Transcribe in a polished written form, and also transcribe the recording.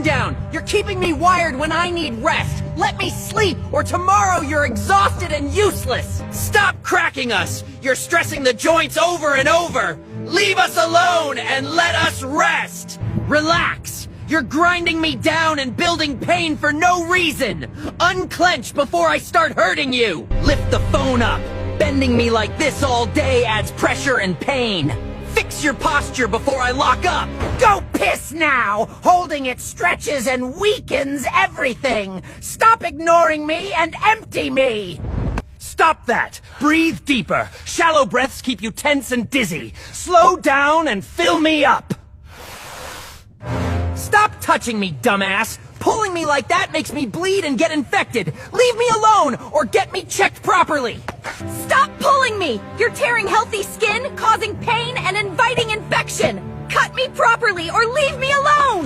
phone down! You're keeping me wired when I need rest! Let me sleep, or tomorrow you're exhausted and useless! Stop cracking us! You're stressing the joints over and over! Leave us alone and let us rest! Relax! You're grinding me down and building pain for no reason! Unclench before I start hurting you! Lift the phone up! Bending me like this all day adds pressure and pain! Fix your posture before I lock up! Go piss now! Holding it stretches and weakens everything! Stop ignoring me and empty me! Stop that! Breathe deeper! Shallow breaths keep you tense and dizzy! Slow down and fill me up! Stop touching me, dumbass! Pulling me like that makes me bleed and get infected! Leave me alone, or get me checked properly! Stop pulling me! You're tearing healthy skin, causing pain, and inviting infection! Cut me properly or leave me alone!